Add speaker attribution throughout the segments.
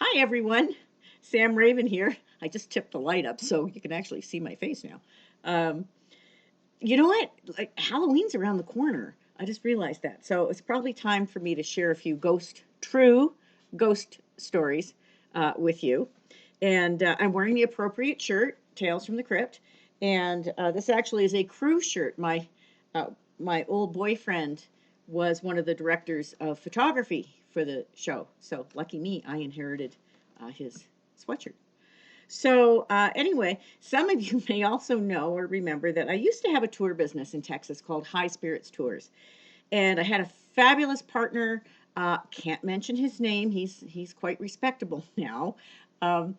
Speaker 1: Hi, everyone. Sam Raven here. I just tipped the light up so you can actually see my face now. Um, you know what? Like Halloween's around the corner. I just realized that. So it's probably time for me to share a few true ghost stories with you. And I'm wearing the appropriate shirt, Tales from the Crypt. And this actually is a crew shirt. Uh, my old boyfriend was one of the directors of photography for the show. So lucky me, I inherited his sweatshirt. Anyway, some of you may also know or remember that I used to have a tour business in Texas called High Spirits Tours, and I had a fabulous partner. Can't mention his name. He's quite respectable now, um,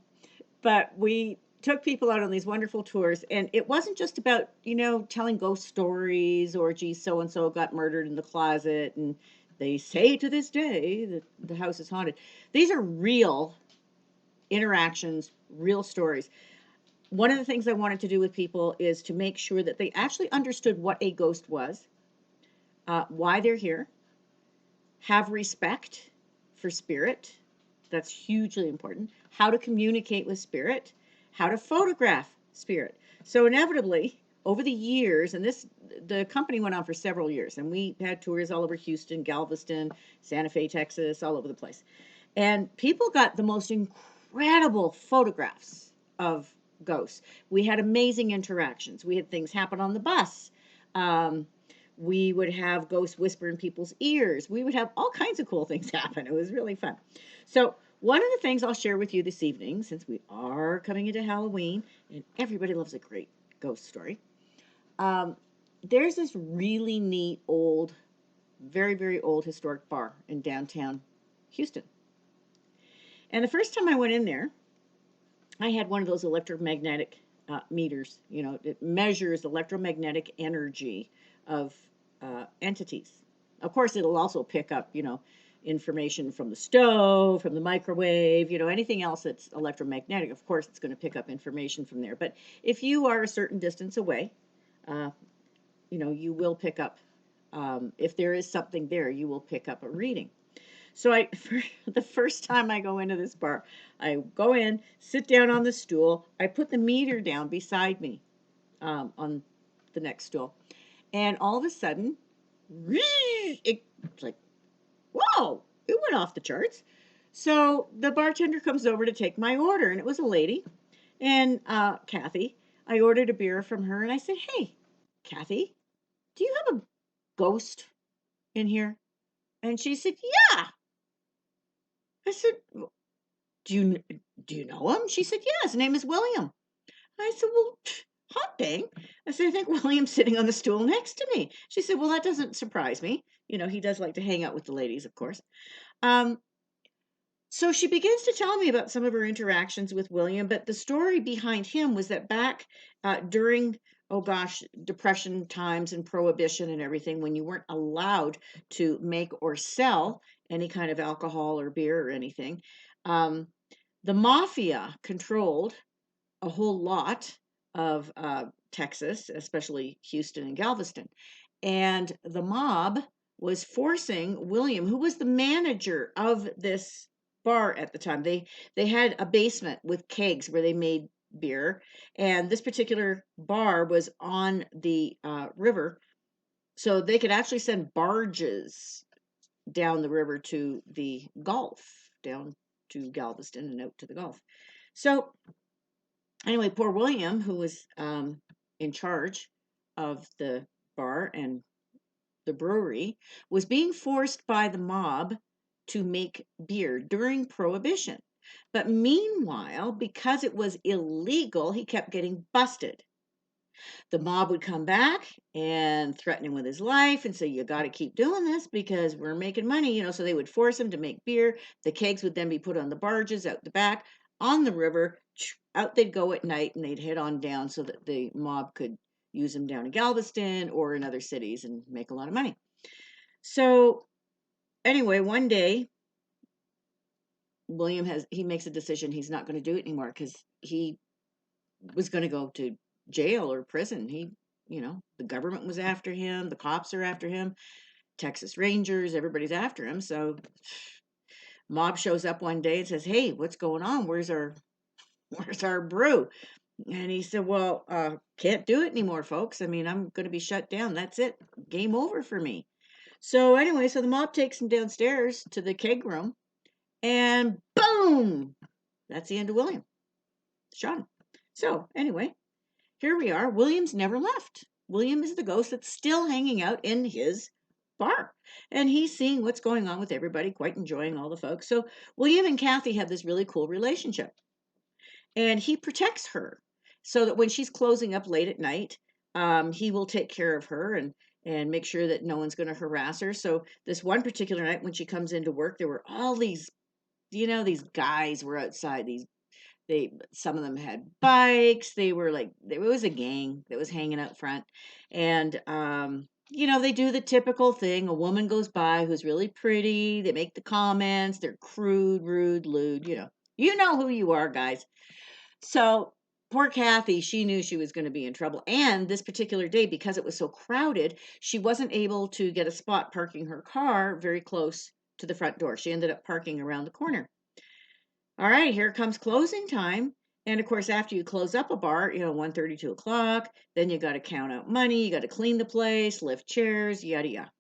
Speaker 1: but we took people out on these wonderful tours, and it wasn't just about telling ghost stories or gee so and so got murdered in the closet and they say to this day that the house is haunted. These are real interactions, real stories. One of the things I wanted to do with people is to make sure that they actually understood what a ghost was, why they're here, have respect for spirit. That's hugely important. How to communicate with spirit, how to photograph spirit. So inevitably, over the years, the company went on for several years, and we had tours all over Houston, Galveston, Santa Fe, Texas, all over the place. And people got the most incredible photographs of ghosts. We had amazing interactions. We had things happen on the bus. Um, we would have ghosts whisper in people's ears. We would have all kinds of cool things happen. It was really fun. So, one of the things I'll share with you this evening, since we are coming into Halloween and everybody loves a great ghost story, um, there's this really neat old, very, very old historic bar in downtown Houston. And the first time I went in there, I had one of those electromagnetic meters. It measures electromagnetic energy of entities. Of course, it'll also pick up, information from the stove, from the microwave, anything else that's electromagnetic. Of course, it's going to pick up information from there. But if you are a certain distance away, uh, you will pick up, if there is something there, you will pick up a reading. So for the first time I go into this bar, I go in, sit down on the stool. I put the meter down beside me on the next stool, and all of a sudden, it's like, whoa! It went off the charts. So the bartender comes over to take my order, and it was a lady, and Kathy. I ordered a beer from her, and I said, "Hey, Kathy, do you have a ghost in here?" And she said, "Yeah." I said, do you do you know him? She said, yeah, his name is William. I said, well, hot dang. I said, I think William's sitting on the stool next to me. She said, well, that doesn't surprise me. He does like to hang out with the ladies, of course. Um, so she begins to tell me about some of her interactions with William, but the story behind him was that back during, oh gosh, Depression times and Prohibition and everything, when you weren't allowed to make or sell any kind of alcohol or beer or anything, um, the mafia controlled a whole lot of Texas, especially Houston and Galveston. And the mob was forcing William, who was the manager of this bar at the time. They had a basement with kegs where they made beer, and this particular bar was on the river, so they could actually send barges down the river to the Gulf, down to Galveston and out to the Gulf. So anyway, poor William, who was in charge of the bar and the brewery, was being forced by the mob to make beer during Prohibition. But meanwhile, because it was illegal, he kept getting busted. The mob would come back and threaten him with his life and say, you got to keep doing this because we're making money, so they would force him to make beer. The kegs would then be put on the barges out the back on the river. Out they'd go at night and they'd head on down so that the mob could use them down in Galveston or in other cities and make a lot of money. So anyway, one day he makes a decision he's not going to do it anymore because he was going to go to jail or prison. The government was after him, the cops are after him, Texas Rangers, everybody's after him. So Mob shows up one day and says, "Hey, what's going on? Where's our brew?" And he said, "Well, can't do it anymore, folks. I mean, I'm going to be shut down. That's it. Game over for me." So anyway, so the mob takes him downstairs to the keg room, and boom, that's the end of William. Shot him. So anyway, here we are. William's never left. William is the ghost that's still hanging out in his bar. And he's seeing what's going on with everybody, quite enjoying all the folks. So William and Kathy have this really cool relationship. And he protects her so that when she's closing up late at night, he will take care of her and make sure that no one's going to harass her. So this one particular night when she comes into work, there were all these, these guys were outside. Some of them had bikes. They were like, there was a gang that was hanging out front, and they do the typical thing. A woman goes by who's really pretty. They make the comments. They're crude, rude, lewd. You know who you are, guys. So poor Kathy, she knew she was going to be in trouble. And this particular day, because it was so crowded, she wasn't able to get a spot parking her car very close to the front door. She ended up parking around the corner. All right, here comes closing time. And of course, after you close up a bar, 1:30, 2 o'clock, then you got to count out money, you got to clean the place, lift chairs, yada yada.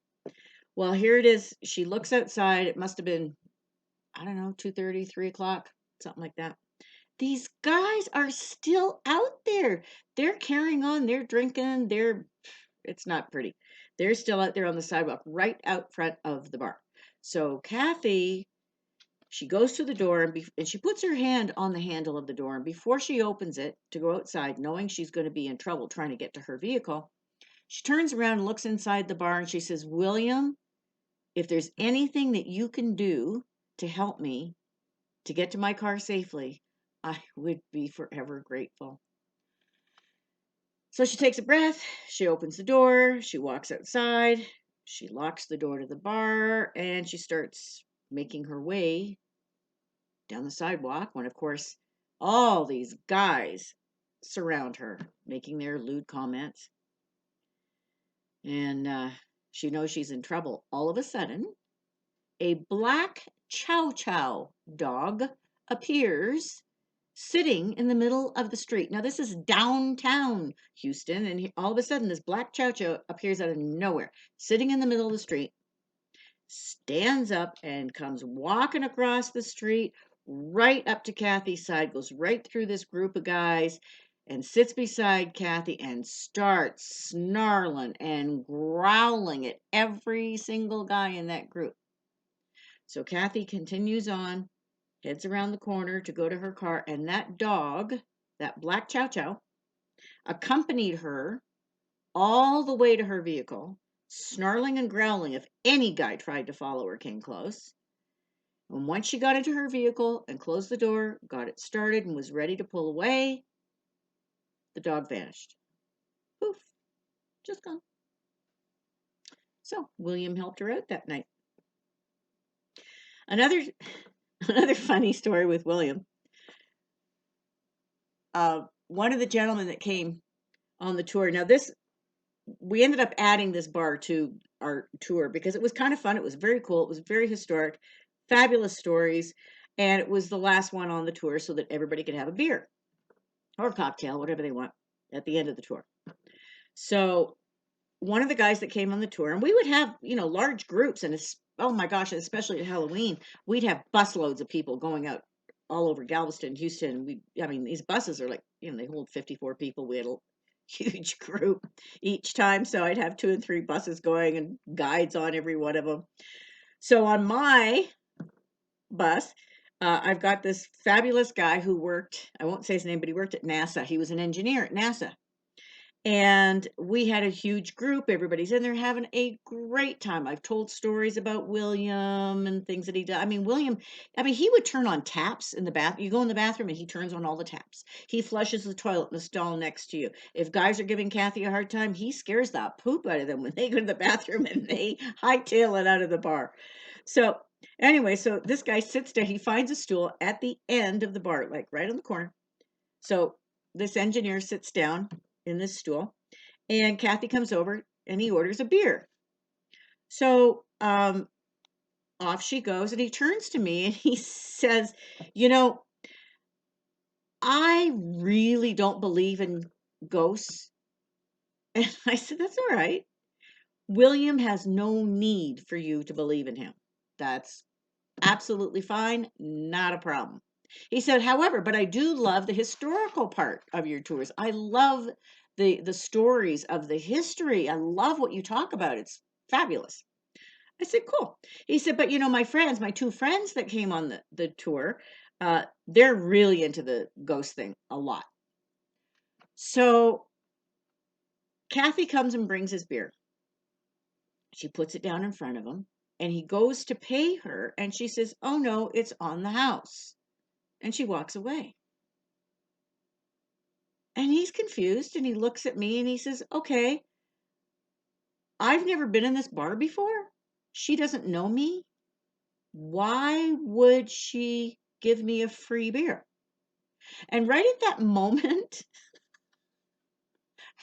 Speaker 1: Well, here it is. She looks outside. It must have been, I don't know, 2:30, 3 o'clock, something like that. These guys are still out there. They're carrying on, they're drinking, it's not pretty. They're still out there on the sidewalk, right out front of the bar. So Kathy, she goes to the door and she puts her hand on the handle of the door. And before she opens it to go outside, knowing she's going to be in trouble trying to get to her vehicle, she turns around and looks inside the bar and she says, "William, if there's anything that you can do to help me to get to my car safely, I would be forever grateful." So she takes a breath, she opens the door, she walks outside, she locks the door to the bar, and she starts making her way down the sidewalk when, of course, all these guys surround her, making their lewd comments. And she knows she's in trouble. All of a sudden, a black chow chow dog appears sitting in the middle of the street. Now, this is downtown Houston, and all of a sudden, this black chow chow appears out of nowhere, sitting in the middle of the street, stands up and comes walking across the street right up to Kathy's side, goes right through this group of guys and sits beside Kathy and starts snarling and growling at every single guy in that group. So Kathy continues on, heads around the corner to go to her car, and that dog, that black chow chow, accompanied her all the way to her vehicle, snarling and growling if any guy tried to follow or came close. And once she got into her vehicle and closed the door, got it started, and was ready to pull away, the dog vanished. Poof, just gone. So William helped her out that night. Another funny story with William. One of the gentlemen that came on the tour. Now we ended up adding this bar to our tour because it was kind of fun. It was very cool. It was very historic, fabulous stories, and it was the last one on the tour so that everybody could have a beer or a cocktail, whatever they want, at the end of the tour. So one of the guys that came on the tour, and we would have, large groups, and oh my gosh, especially at Halloween, we'd have busloads of people going out all over Galveston, Houston. These buses are like, they hold 54 people. We had a huge group each time. So I'd have 2 and 3 buses going and guides on every one of them. So on my bus, I've got this fabulous guy who worked, I won't say his name, but he worked at NASA. He was an engineer at NASA. And we had a huge group. Everybody's in there having a great time. I've told stories about William and things that he did. William, he would turn on taps in the bath. You go in the bathroom and he turns on all the taps. He flushes the toilet in the stall next to you. If guys are giving Kathy a hard time, he scares the poop out of them when they go to the bathroom and they hightail it out of the bar. So anyway, so this guy sits there. He finds a stool at the end of the bar, like right on the corner. So this engineer sits down in this stool, and Kathy comes over and he orders a beer. So off she goes, and he turns to me and he says, "You know, I really don't believe in ghosts." And I said, "That's all right. William has no need for you to believe in him. That's absolutely fine, not a problem." He said, "However, but I do love the historical part of your tours. I love the stories of the history. I love what you talk about. It's fabulous." I said, "Cool." He said, "But you know, my two friends that came on the tour, they're really into the ghost thing a lot." So Kathy comes and brings his beer. She puts it down in front of him, and he goes to pay her, and she says, "Oh no, it's on the house." And she walks away. And he's confused and he looks at me and he says, "Okay, I've never been in this bar before. She doesn't know me. Why would she give me a free beer?" And right at that moment,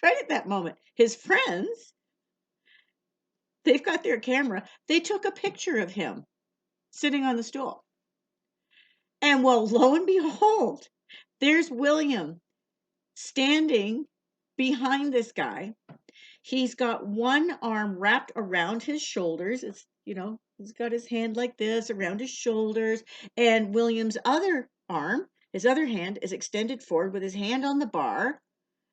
Speaker 1: right at that moment, his friends, they've got their camera. They took a picture of him sitting on the stool. And well, lo and behold, there's William standing behind this guy. He's got one arm wrapped around his shoulders. It's, he's got his hand like this around his shoulders. And William's other arm, his other hand, is extended forward with his hand on the bar,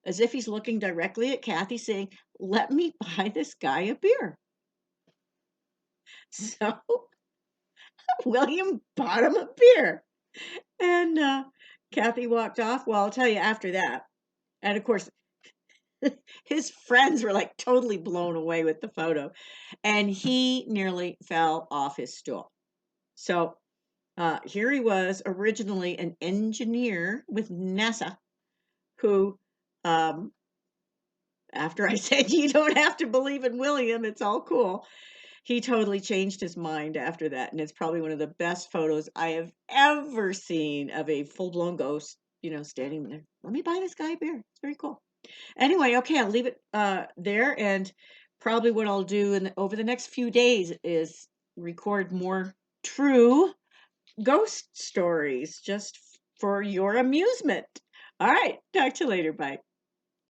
Speaker 1: as if he's looking directly at Kathy, saying, "Let me buy this guy a beer." So William bought him a beer. And Kathy walked off. Well, I'll tell you after that. And of course, his friends were like totally blown away with the photo. And he nearly fell off his stool. So here he was, originally an engineer with NASA, who, um, after I said, "You don't have to believe in William, it's all cool," he totally changed his mind after that. And it's probably one of the best photos I have ever seen of a full blown ghost, standing there. "Let me buy this guy a beer." It's very cool. Anyway, okay, I'll leave it there. And probably what I'll do over the next few days is record more true ghost stories just for your amusement. All right, talk to you later. Bye.